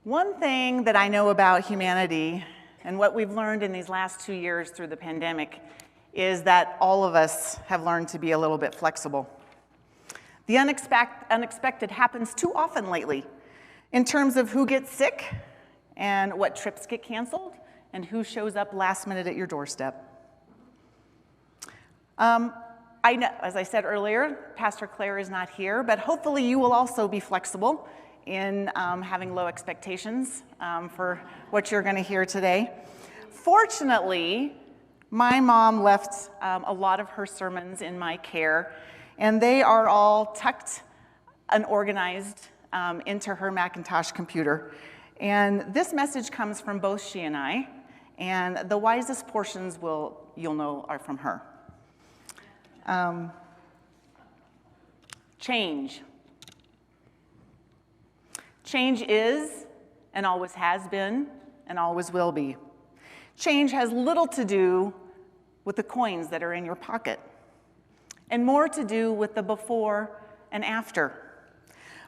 One thing that I know about humanity and what we've learned in these last 2 years through the pandemic is that all of us have learned to be a little bit flexible. The unexpected happens too often lately in terms of who gets sick and what trips get canceled and who shows up last minute at your doorstep. I know, as I said earlier, Pastor Claire is not here, but hopefully you will also be flexible in having low expectations for what you're going to hear today. Fortunately, my mom left a lot of her sermons in my care, and they are all tucked and organized into her Macintosh computer. And this message comes from both she and I, and the wisest portions you'll know are from her. Change. Change is, and always has been, and always will be. Change has little to do with the coins that are in your pocket, and more to do with the before and after.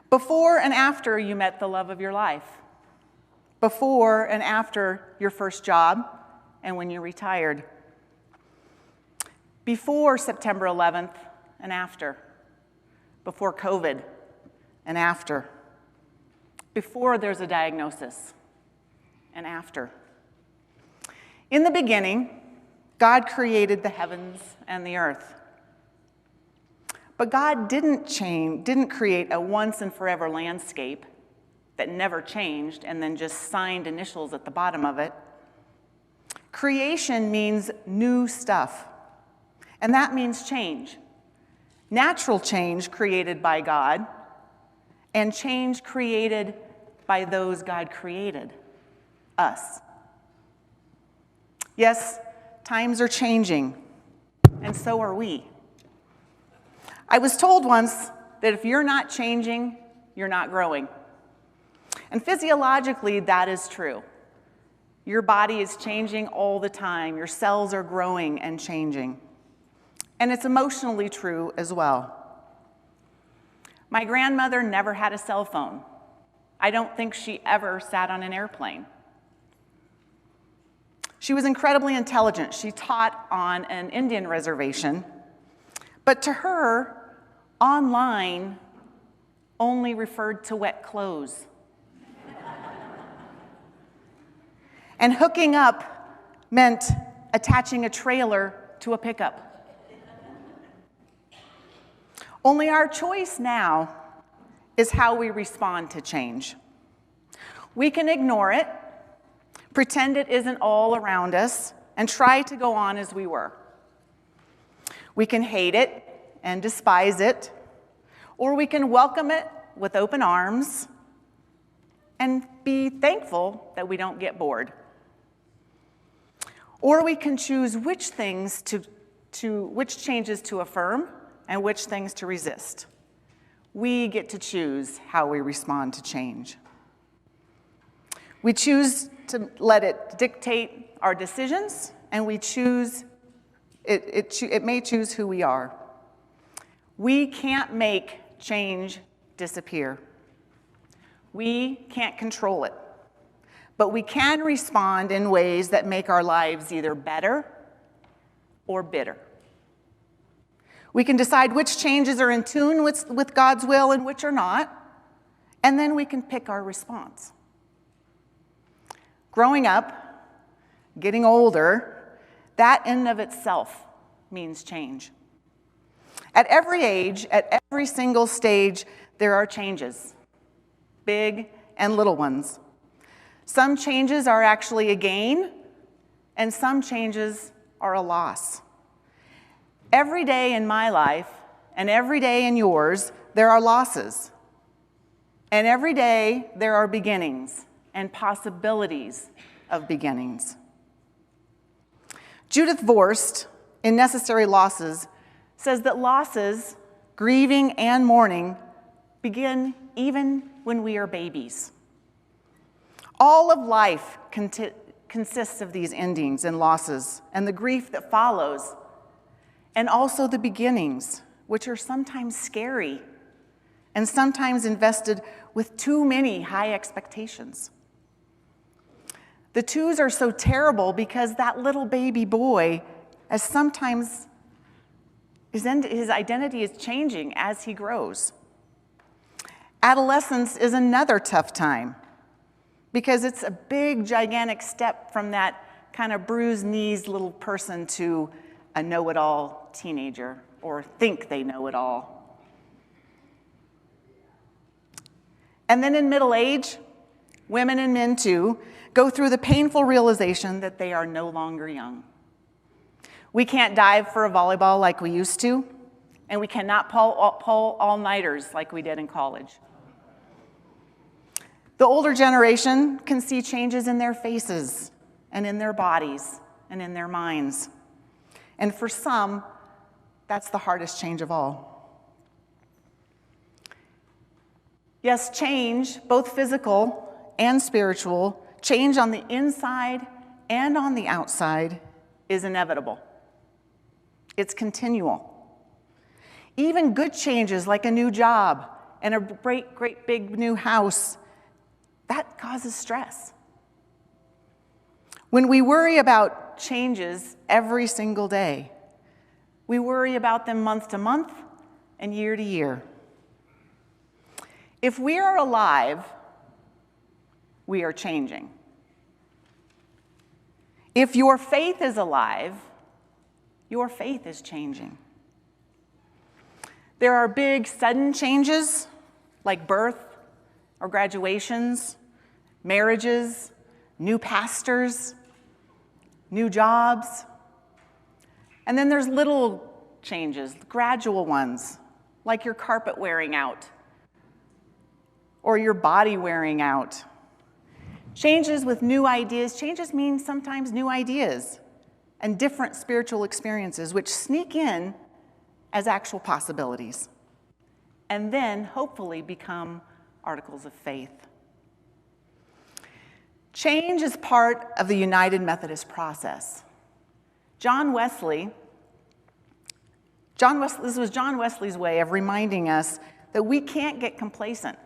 Before and after you met the love of your life. Before and after your first job, and when you retired. Before September 11th and after. Before COVID and after. Before there's a diagnosis and after. In the beginning, God created the heavens and the earth. But God didn't create a once and forever landscape that never changed and then just signed initials at the bottom of it. Creation means new stuff, and that means change. Natural change created by God, and change created by those God created, us. Yes, times are changing, and so are we. I was told once that if you're not changing, you're not growing. And physiologically, that is true. Your body is changing all the time. Your cells are growing and changing. And it's emotionally true as well. My grandmother never had a cell phone. I don't think she ever sat on an airplane. She was incredibly intelligent. She taught on an Indian reservation. But to her, online only referred to wet clothes. And hooking up meant attaching a trailer to a pickup. Only our choice now is how we respond to change. We can ignore it, pretend it isn't all around us, and try to go on as we were. We can hate it and despise it, or we can welcome it with open arms and be thankful that we don't get bored. Or we can choose which changes to affirm and which things to resist. We get to choose how we respond to change. We choose to let it dictate our decisions, and we choose, it may choose who we are. We can't make change disappear. We can't control it, but we can respond in ways that make our lives either better or bitter. We can decide which changes are in tune with God's will and which are not, and then we can pick our response. Growing up, getting older, that in and of itself means change. At every age, at every single stage, there are changes, big and little ones. Some changes are actually a gain, and some changes are a loss. Every day in my life, and every day in yours, there are losses. And every day, there are beginnings and possibilities of beginnings. Judith Vorst, in Necessary Losses, says that losses, grieving and mourning, begin even when we are babies. All of life consists of these endings and losses and the grief that follows, and also the beginnings, which are sometimes scary and sometimes invested with too many high expectations. The twos are so terrible because that little baby boy, as sometimes his identity is changing as he grows. Adolescence is another tough time because it's a big, gigantic step from that kind of bruised-knees little person to a know-it-all teenager, or think they know it all. And then in middle age, women and men too go through the painful realization that they are no longer young. We can't dive for a volleyball like we used to, and we cannot pull all-nighters like we did in college. The older generation can see changes in their faces and in their bodies and in their minds. And for some, that's the hardest change of all. Yes, change, both physical and spiritual, change on the inside and on the outside is inevitable. It's continual. Even good changes like a new job and a great big new house, that causes stress. When we worry about changes every single day, we worry about them month to month and year to year. If we are alive, we are changing. If your faith is alive, your faith is changing. There are big, sudden changes like birth or graduations, marriages, new pastors, new jobs. And then there's little changes, gradual ones, like your carpet wearing out or your body wearing out. Changes with new ideas. Changes mean sometimes new ideas and different spiritual experiences, which sneak in as actual possibilities, and then hopefully become articles of faith. Change is part of the United Methodist process. John Wesley, this was John Wesley's way of reminding us that we can't get complacent,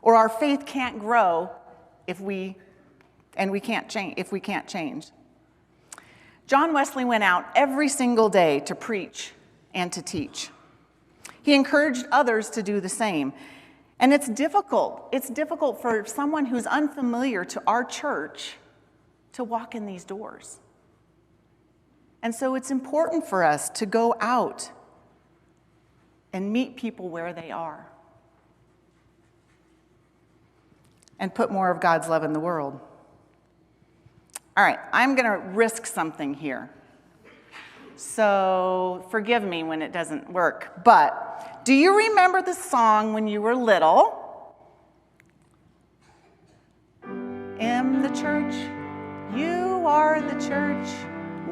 or our faith can't grow if we can't change. John Wesley went out every single day to preach and to teach. He encouraged others to do the same. And it's difficult. It's difficult for someone who's unfamiliar to our church to walk in these doors. And so it's important for us to go out and meet people where they are and put more of God's love in the world. All right, I'm going to risk something here. So forgive me when it doesn't work. But do you remember the song when you were little? In the church, you are the church,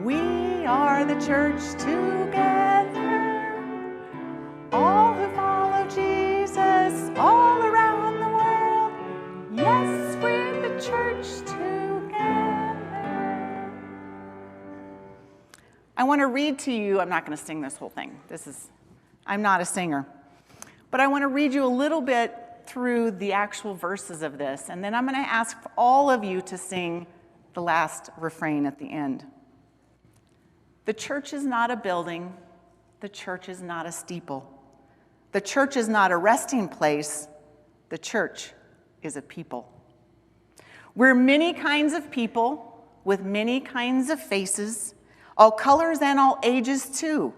we are the church together. All who follow Jesus all around the world, yes, we're the church together. I want to read to you, I'm not going to sing this whole thing. I'm not a singer. But I want to read you a little bit through the actual verses of this, and then I'm going to ask all of you to sing the last refrain at the end. The church is not a building. The church is not a steeple. The church is not a resting place. The church is a people. We're many kinds of people with many kinds of faces, all colors and all ages too,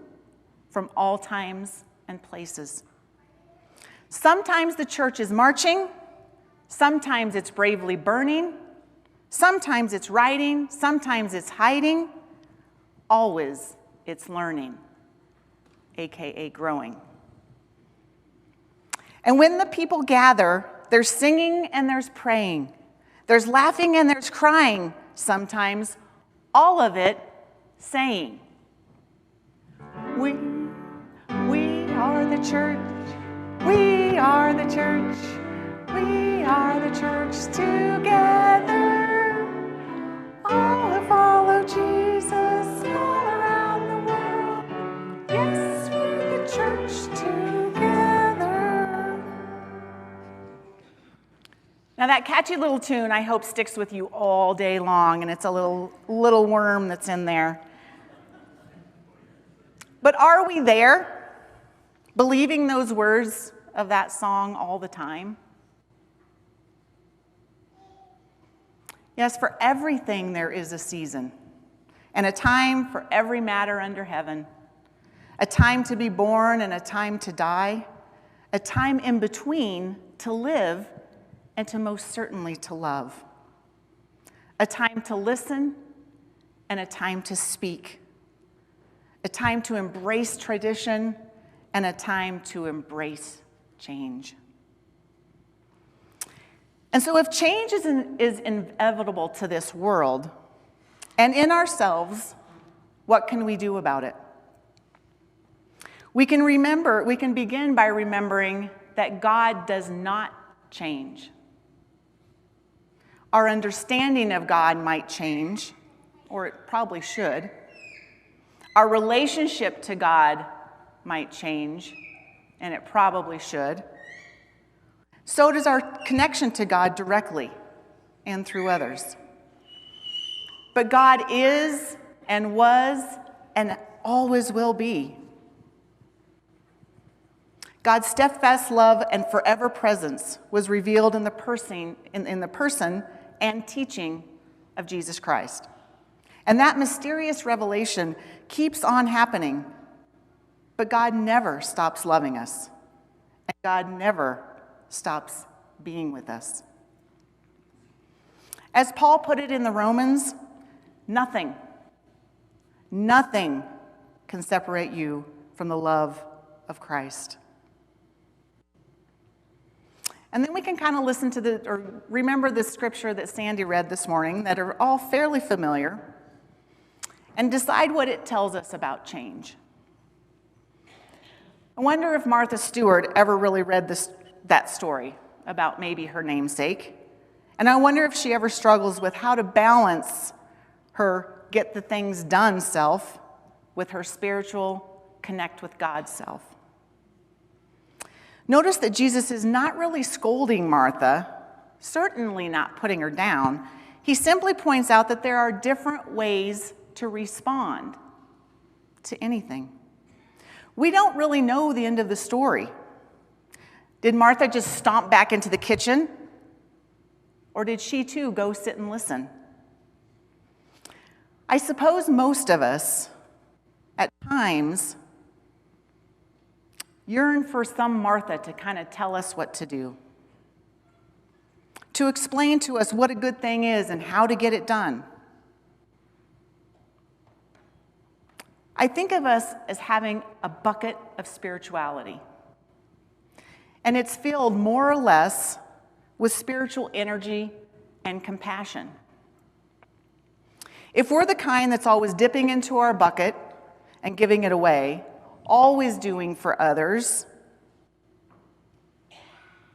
from all times and places. Sometimes the church is marching, sometimes it's bravely burning, sometimes it's writing, sometimes it's hiding, always it's learning, aka growing. And when the people gather, there's singing and there's praying, there's laughing and there's crying, sometimes all of it saying, we are the church, we are the church, we are the church together. All who follow Jesus all around the world, yes, we're the church together. Now that catchy little tune, I hope, sticks with you all day long, and it's a little worm that's in there. But are we there, believing those words of that song all the time? Yes, for everything there is a season, and a time for every matter under heaven, a time to be born and a time to die, a time in between to live and to most certainly to love, a time to listen and a time to speak, a time to embrace tradition and a time to embrace change. And so if change is inevitable to this world and in ourselves, what can we do about it? We can begin by remembering that God does not change. Our understanding of God might change, or it probably should. Our relationship to God might change, and it probably should. So does our connection to God directly and through others. But God is and was and always will be. God's steadfast love and forever presence was revealed in the person and teaching of Jesus Christ. And that mysterious revelation keeps on happening. But God never stops loving us. And God never stops being with us. As Paul put it in the Romans, nothing can separate you from the love of Christ. And then we can kind of listen to or remember the scripture that Sandy read this morning that are all fairly familiar and decide what it tells us about change. I wonder if Martha Stewart ever really read that story about maybe her namesake. And I wonder if she ever struggles with how to balance her get the things done self with her spiritual connect with God self. Notice that Jesus is not really scolding Martha, certainly not putting her down. He simply points out that there are different ways to respond to anything. We don't really know the end of the story. Did Martha just stomp back into the kitchen? Or did she too go sit and listen? I suppose most of us, at times, yearn for some Martha to kind of tell us what to do, to explain to us what a good thing is and how to get it done. I think of us as having a bucket of spirituality, and it's filled more or less with spiritual energy and compassion. If we're the kind that's always dipping into our bucket and giving it away, always doing for others,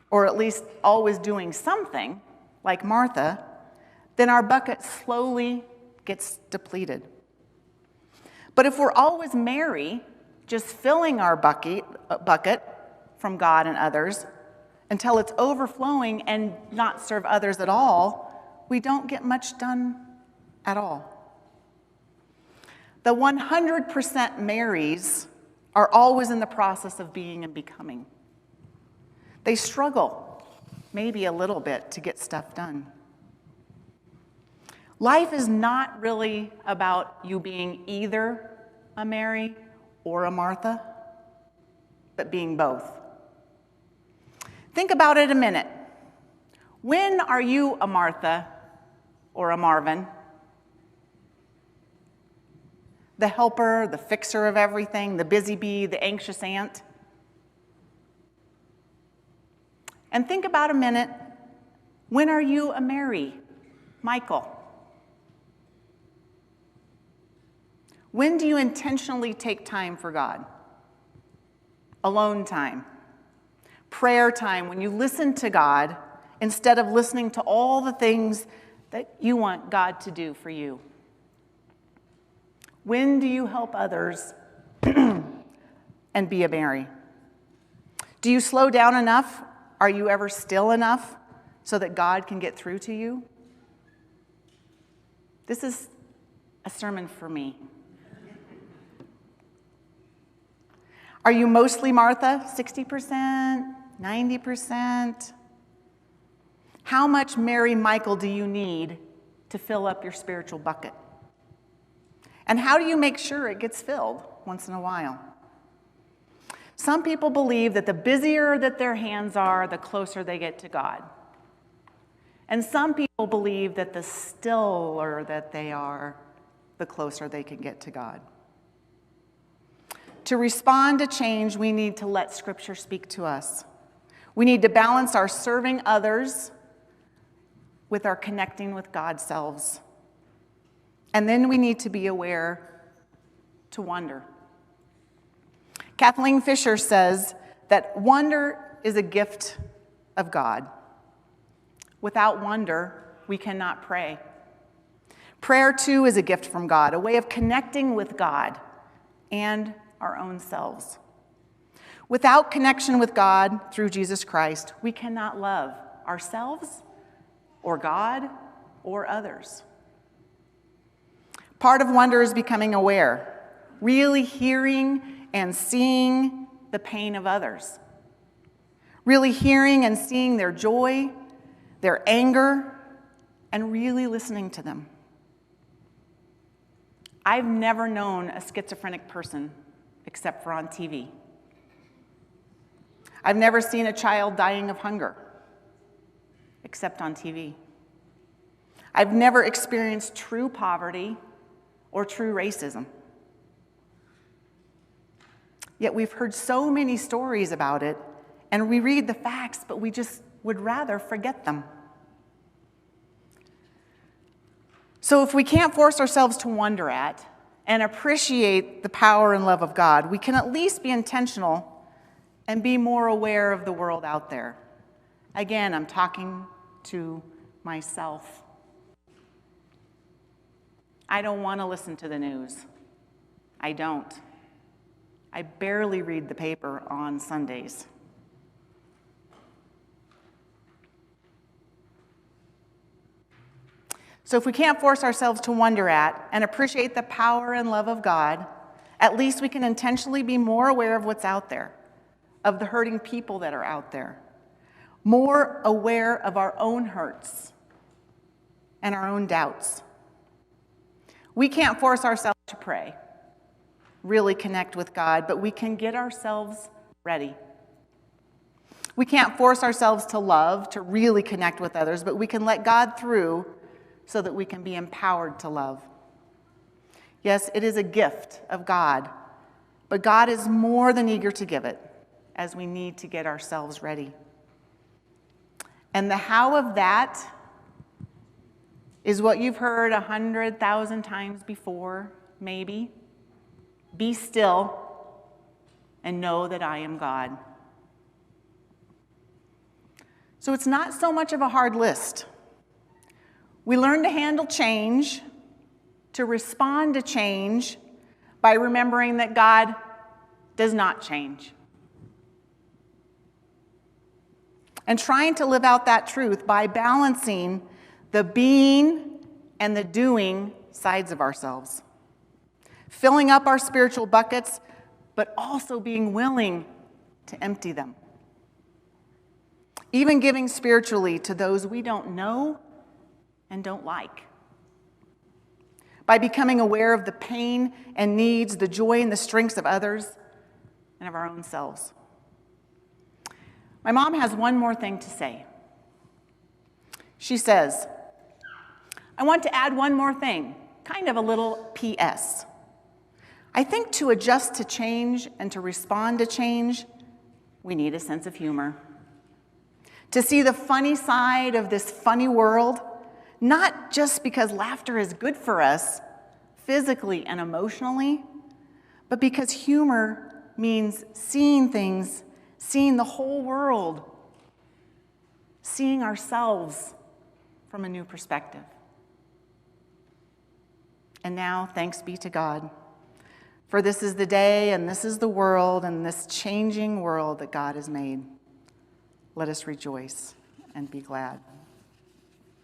or at least always doing something, like Martha, then our bucket slowly gets depleted. But if we're always Mary, just filling our bucket from God and others until it's overflowing and not serve others at all, we don't get much done at all. The 100% Marys are always in the process of being and becoming. They struggle, maybe a little bit, to get stuff done. Life is not really about you being either a Mary or a Martha, but being both. Think about it a minute. When are you a Martha or a Marvin? The helper, the fixer of everything, the busy bee, the anxious aunt. And think about a minute, when are you a Mary, Michael? When do you intentionally take time for God? Alone time, prayer time, when you listen to God instead of listening to all the things that you want God to do for you. When do you help others and be a Mary? Do you slow down enough? Are you ever still enough so that God can get through to you? This is a sermon for me. Are you mostly Martha? 60%? 90%? How much Mary Michael do you need to fill up your spiritual bucket? And how do you make sure it gets filled once in a while? Some people believe that the busier that their hands are, the closer they get to God. And some people believe that the stiller that they are, the closer they can get to God. To respond to change, we need to let Scripture speak to us. We need to balance our serving others with our connecting with God's selves. And then we need to be aware to wonder. Kathleen Fisher says that wonder is a gift of God. Without wonder, we cannot pray. Prayer, too, is a gift from God, a way of connecting with God and our own selves. Without connection with God through Jesus Christ, we cannot love ourselves or God or others. Part of wonder is becoming aware, really hearing and seeing the pain of others, really hearing and seeing their joy, their anger, and really listening to them. I've never known a schizophrenic person except for on TV. I've never seen a child dying of hunger except on TV. I've never experienced true poverty or true racism. Yet we've heard so many stories about it, and we read the facts, but we just would rather forget them. So if we can't force ourselves to wonder at and appreciate the power and love of God, we can at least be intentional and be more aware of the world out there. Again, I'm talking to myself. I don't want to listen to the news. I don't. I barely read the paper on Sundays. So if we can't force ourselves to wonder at and appreciate the power and love of God, at least we can intentionally be more aware of what's out there, of the hurting people that are out there, more aware of our own hurts and our own doubts. We can't force ourselves to pray, really connect with God, but we can get ourselves ready. We can't force ourselves to love, to really connect with others, but we can let God through so that we can be empowered to love. Yes, it is a gift of God, but God is more than eager to give it, as we need to get ourselves ready. And the how of that is what you've heard 100,000 times before, maybe. Be still and know that I am God. So it's not so much of a hard list. We learn to handle change, to respond to change, by remembering that God does not change. And trying to live out that truth by balancing the being and the doing sides of ourselves. Filling up our spiritual buckets, but also being willing to empty them. Even giving spiritually to those we don't know and don't like. By becoming aware of the pain and needs, the joy and the strengths of others and of our own selves. My mom has one more thing to say. She says, I want to add one more thing, kind of a little PS. I think to adjust to change and to respond to change, we need a sense of humor. To see the funny side of this funny world, not just because laughter is good for us, physically and emotionally, but because humor means seeing things, seeing the whole world, seeing ourselves from a new perspective. And now, thanks be to God. For this is the day, and this is the world, and this changing world that God has made. Let us rejoice and be glad.